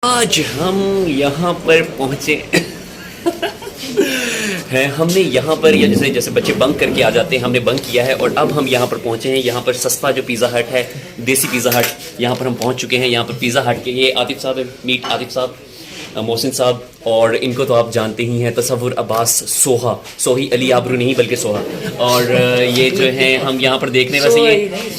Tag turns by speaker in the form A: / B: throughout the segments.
A: आज हम यहाँ पर पहुँचे हैं। हमने यहाँ पर या जैसे जैसे बच्चे बंक करके आ जाते हैं, हमने बंक किया है और अब हम यहाँ पर पहुँचे हैं। यहाँ पर सस्ता जो पिज़्ज़ा हट है, देसी पिज़्ज़ा हट, यहाँ पर हम पहुँच चुके हैं। यहाँ पर पिज़्ज़ा हट के ये आतिफ साहब है, मीट आतिफ साहब, मोहसिन साहब, और इनको तो आप जानते ही हैं, तसव्वुर अब्बास सोहा, सोही अली आबरू नहीं बल्कि सोहा। और ये जो हैं हम यहाँ पर देखने वैसे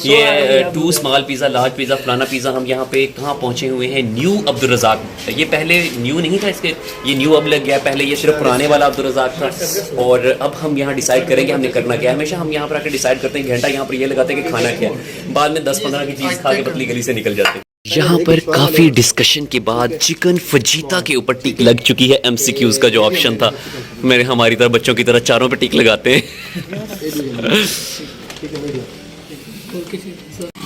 A: ये 2 स्मॉल पिज़्ज़ा, लार्ज पिज़्ज़ा, फलाना पिज़्ज़ा। हम यहाँ पे कहाँ पहुँचे हुए हैं? न्यू अब्दुल रज़ाक। ये पहले न्यू नहीं था, इसके ये न्यू अब लग गया, पहले ये सिर्फ पुराने वाला अब्दुल रज़ाक था। और अब हम यहाँ डिसाइड करेंगे हमने करना क्या है। हमेशा हम यहाँ पर आकर डिसाइड करते हैं, घंटा यहाँ पर ये लगाते हैं कि खाना क्या है, बाद में 10-15 की चीज़ खा के पतली गली से निकल जाते हैं। यहाँ पर काफ़ी डिस्कशन के बाद चिकन फजीता के ऊपर टिक लग चुकी है। MCQs का जो ऑप्शन था, मेरे हमारी तरह बच्चों की तरह चारों पे टिक लगाते हैं।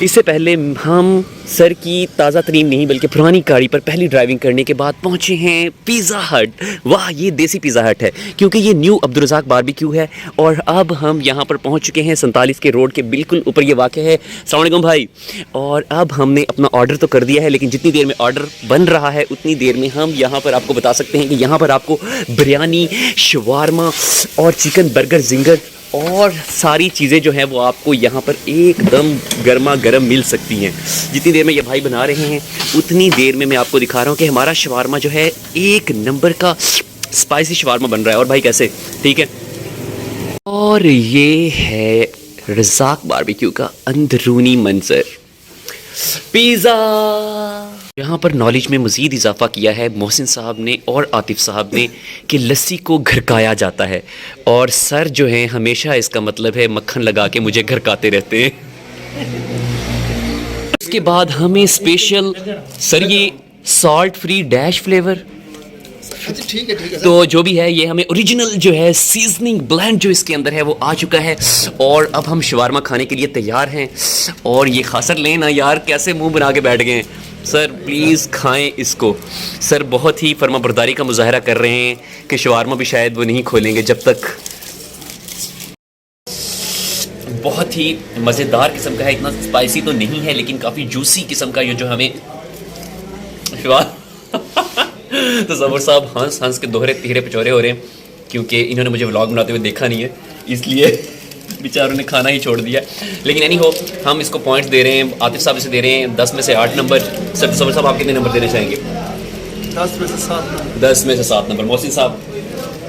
A: इससे पहले हम सर की ताज़ा तरीन नहीं बल्कि पुरानी गाड़ी पर पहली ड्राइविंग करने के बाद पहुँचे हैं पिज़्ज़ा हट। वाह, ये देसी पिज़्ज़ा हट है क्योंकि ये न्यू अब्दुल रज़ाक बारबेक्यू है। और अब हम यहाँ पर पहुँच चुके हैं 47 के रोड के बिल्कुल ऊपर ये वाक़ है। अस्सलाम वालेकुम भाई। और अब हमने अपना ऑर्डर तो कर दिया है, लेकिन जितनी देर में ऑर्डर बन रहा है उतनी देर में हम यहाँ पर आपको बता सकते हैं कि यहाँ पर आपको बिरयानी, शवारमा और चिकन बर्गर, जिंगर और सारी चीज़ें जो हैं वो आपको यहाँ पर एकदम गर्मा गर्म मिल सकती हैं। जितनी देर में ये भाई बना रहे हैं उतनी देर में मैं आपको दिखा रहा हूँ कि हमारा शवारमा जो है एक नंबर का स्पाइसी शवारमा बन रहा है। और भाई कैसे, ठीक है। और ये है रज़ाक बारबेक्यू का अंदरूनी मंजर। पिज़्ज़ा यहाँ पर नॉलेज में मज़ीद इजाफा किया है मोहसिन साहब ने और आतिफ साहब ने कि लस्सी को घरकाया जाता है। और सर जो हैं हमेशा इसका मतलब है मक्खन लगा के मुझे घरकाते रहते हैं। उसके बाद हमें स्पेशल सर ये सॉल्ट फ्री डैश फ्लेवर,
B: ठीक है
A: तो जो भी है ये हमें ओरिजिनल जो है सीजनिंग ब्लेंड जो इसके अंदर है वो आ चुका है। और अब हम शवारमा खाने के लिए तैयार हैं। और ये खासर लें ना यार, कैसे मुंह बना के बैठ गए हैं। सर प्लीज़ खाएं इसको। सर बहुत ही फर्माबरदारी का मुजाहरा कर रहे हैं कि शवारमा भी शायद वो नहीं खोलेंगे जब तक। बहुत ही मज़ेदार किस्म का है, इतना स्पाइसी तो नहीं है लेकिन काफ़ी जूसी किस्म का ये जो हमें तो ज़बर साहब हंस के दोहरे तीहरे पिचौरे हो रहे हैं क्योंकि इन्होंने मुझे व्लॉग बनाते हुए देखा नहीं है, इसलिए बेचारों ने खाना ही छोड़ दिया। लेकिन एनी हो, हम इसको पॉइंट्स दे रहे हैं, आतिफ साहब इसे दे रहे हैं 10 में से 8 नंबर। सर ज़बर साहब आप कितने नंबर देना चाहेंगे?
B: 10 में से 7 नंबर।
A: 10 में से 7 नंबर। मोहसिन साहब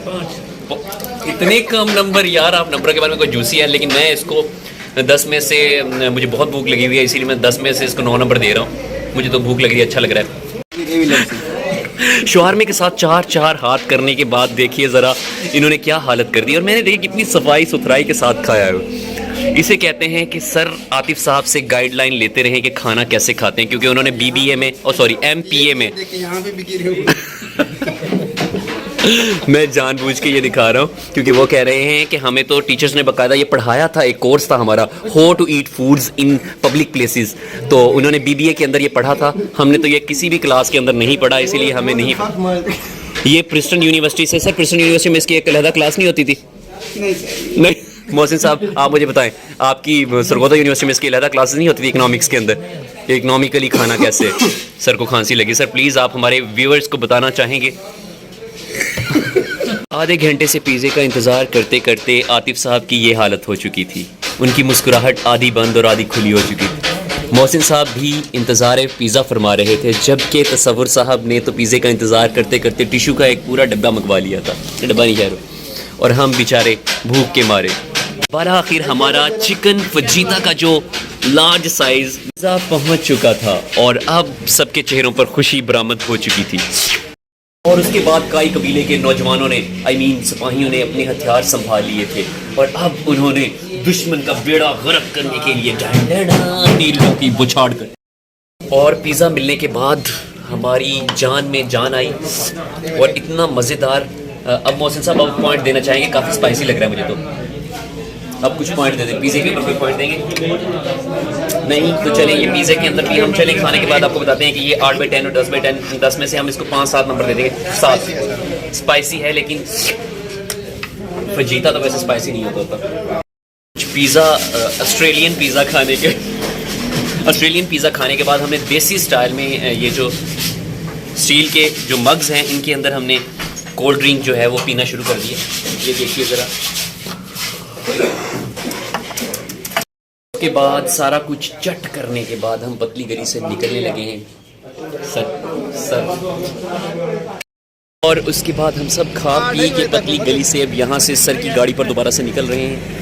A: 5। इतने कम नंबर यार, आप नंबर के बारे में कोई जूसी है। लेकिन मैं इसको 10 में से, मुझे बहुत भूख लगी हुई है इसीलिए मैं 10 में से इसको 9 नंबर दे रहा हूँ। मुझे तो भूख लग रही है, अच्छा लग रहा है। शवारमे के साथ 4-4 हाथ करने के बाद देखिए ज़रा इन्होंने क्या हालत कर दी। और मैंने देखी कितनी सफाई सुथराई के साथ खाया है। इसे कहते हैं कि सर आतिफ साहब से गाइडलाइन लेते रहें कि खाना कैसे खाते हैं, क्योंकि उन्होंने BBA में MPA में
B: यहाँ पे बिकी रहे
A: मैं जानबूझ के ये दिखा रहा हूँ क्योंकि वो कह रहे हैं कि हमें तो टीचर्स ने बाकायदा ये पढ़ाया था, एक कोर्स था हमारा, how to eat foods in public places. तो उन्होंने BBA के अंदर ये पढ़ा था, हमने तो ये किसी भी क्लास के अंदर नहीं पढ़ा, इसीलिए हमें नहीं। ये प्रिस्टन यूनिवर्सिटी से, सर प्रिस्टन यूनिवर्सिटी में इसकी एक अलहदा क्लास नहीं होती थी? नहीं। मोहसिन साहब आप मुझे बताएं, आपकी सरगोदा यूनिवर्सिटी में इसकी अलहदा क्लासेस नहीं होती थी इकनॉमिक्स के अंदर? इकनॉमिकली खाना कैसे? सर को खांसी लगी। सर प्लीज़ आप हमारे व्यूअर्स को बताना चाहेंगे? आधे घंटे से पिज़्ज़े का इंतज़ार करते करते आतिफ साहब की ये हालत हो चुकी थी। उनकी मुस्कुराहट आधी बंद और आधी खुली हो चुकी थी। मोहसिन साहब भी इंतज़ार पिज़्ज़ा फरमा रहे थे, जबकि तसव्वुर साहब ने तो पिज़्ज़े का इंतज़ार करते करते टिशू का एक पूरा डब्बा मंगवा लिया था, डब्बा नहीं खैर, और हम बेचारे भूख के मारे। बारह आखिर हमारा चिकन फजीता का जो लार्ज साइज़ पिज़्ज़ा पहुँच चुका था और अब सबके चेहरों पर खुशी बरामद हो चुकी थी। और उसके बाद काई कबीले के नौजवानों ने, सिपाहियों ने अपने हथियार संभाल लिए थे और अब उन्होंने दुश्मन का बेड़ा गर्क करने के लिए नीलों की बुछाड़ कर। और पिज़्ज़ा मिलने के बाद हमारी जान में जान आई और इतना मज़ेदार। अब मोहसिन साहब आप पॉइंट देना चाहेंगे? काफ़ी स्पाइसी लग रहा है मुझे तो। अब कुछ पॉइंट दे दें, पिज़्ज़े के ऊपर कोई पॉइंट देंगे? नहीं तो चलें, ये पिज़्ज़े के अंदर भी हम चलें खाने के बाद आपको बताते हैं कि ये 8/10 और 10/10, 10 में से हम इसको 5-7 नंबर दे देंगे। 7 स्पाइसी है, लेकिन फजीता तो वैसे स्पाइसी नहीं होता। पिज़्ज़ा ऑस्ट्रेलियन पिज़्ज़ा खाने के बाद हमने देसी स्टाइल में ये जो स्टील के जो मग्स हैं इनके अंदर हमने कोल्ड ड्रिंक जो है वो पीना शुरू कर दिया। ये देखिए ज़रा। उसके बाद सारा कुछ चट करने के बाद हम पतली गली से निकलने लगे हैं सर। और उसके बाद हम सब खा पी के पतली गली से अब यहाँ से सर की गाड़ी पर दोबारा से निकल रहे हैं।